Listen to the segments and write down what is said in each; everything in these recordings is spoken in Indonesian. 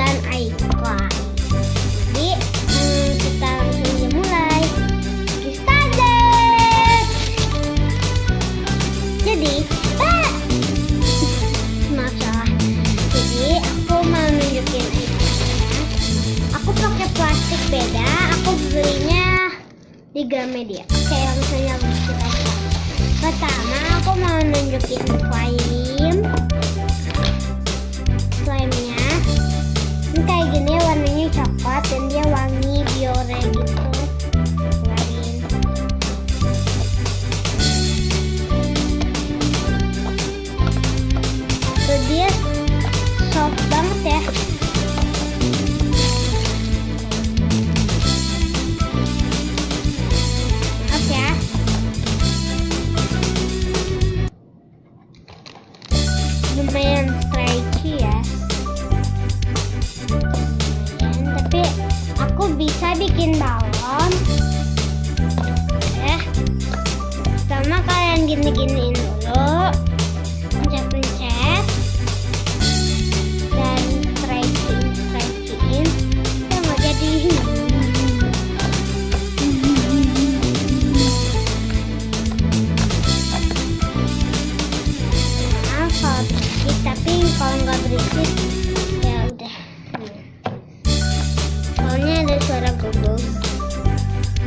dan iCloud. Jadi kita langsung aja mulai. Started. Jadi masalah. Jadi aku mau nunjukin iCloud. Aku pakai plastik beda. Aku belinya di Gramedia. Oke, langsung aja kita. Pertama aku mau nunjukin slime-nya. Ini kayak gini, warnanya coklat dan dia wangi biore gitu. Keluarin. Tuh dia soft banget ya. Lumayan stretchy ya. Tapi aku bisa bikin balon ya. Pertama kalian gini-giniin dulu, pencet-pencet dan stretching ya, mau jadi tapi kalau nggak berisik ya udah. Soalnya ada suara gobok.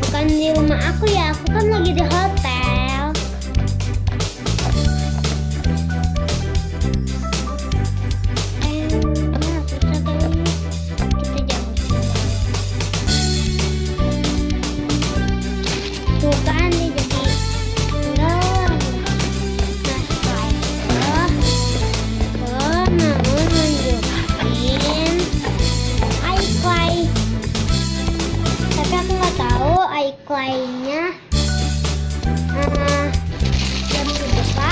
Bukan di rumah aku ya, aku kan lagi di hotel. Susah kali. Kita jauh. Tuh kan dia jadi enggak. iCloud-nya belum dibuka.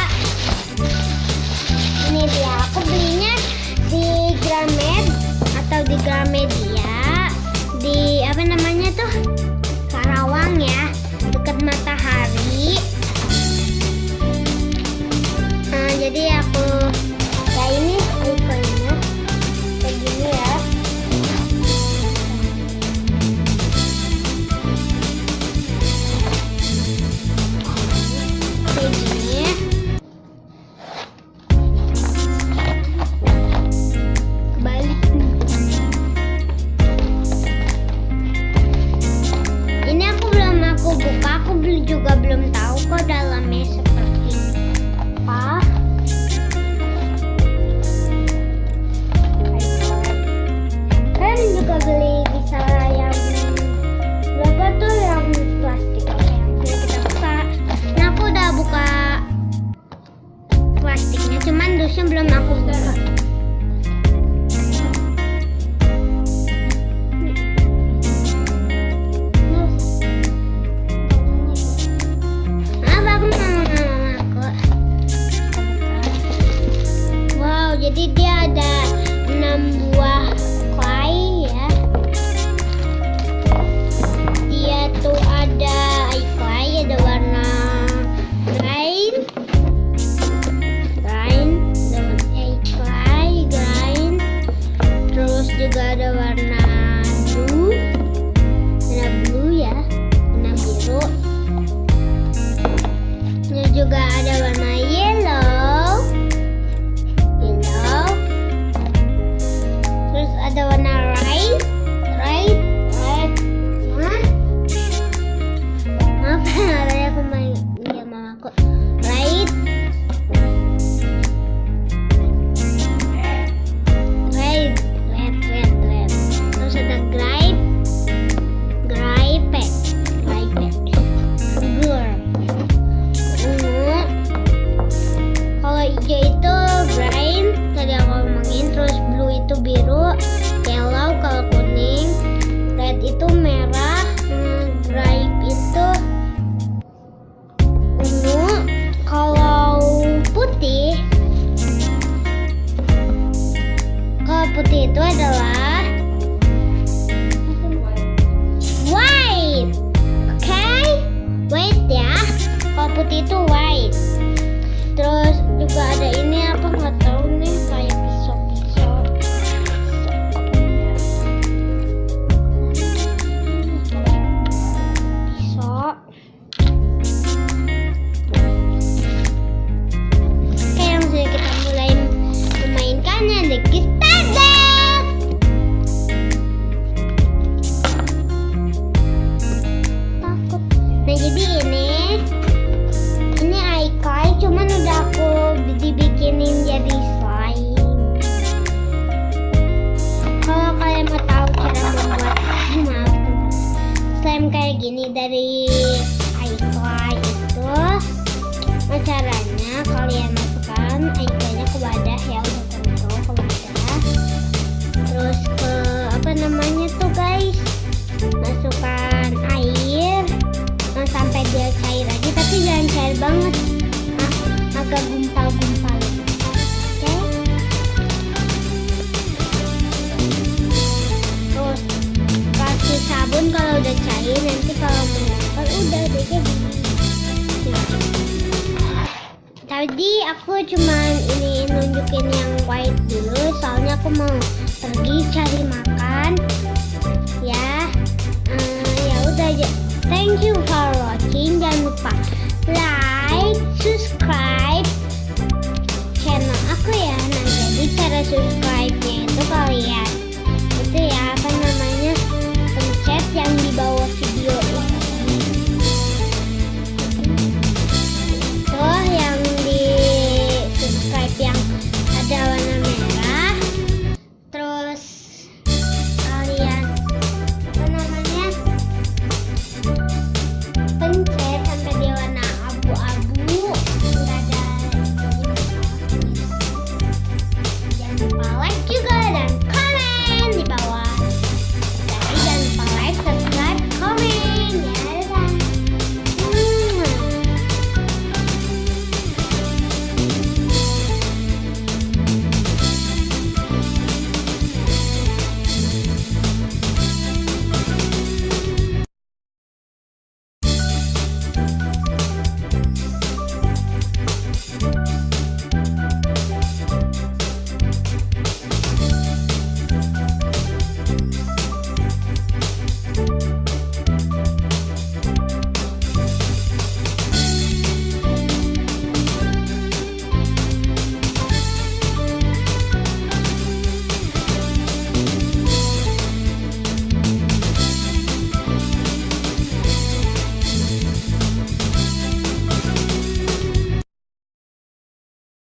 Ini dia, aku belinya di Gramedia di apa namanya tuh, Karawang ya, dekat Matahari. Jadi aku ini iCloud-nya kayak gini ya. Juga belum tahu kok dalamnya seperti apa. Kan juga beli bisa yang berapa tuh yang plastik. Oke, kita buka. Nah, aku udah buka plastiknya, cuman dusnya belum aku buka. Jadi dia ada 6 buah clay ya. bacain, nanti kalau mendapat udah jadi. Tadi aku cuman ini nunjukin yang white dulu, soalnya aku mau pergi cari makan. Ya, ya udah aja. Thank you for watching. Jangan lupa like, subscribe channel aku ya. Nah, jadi cara subscribe-nya itu kalian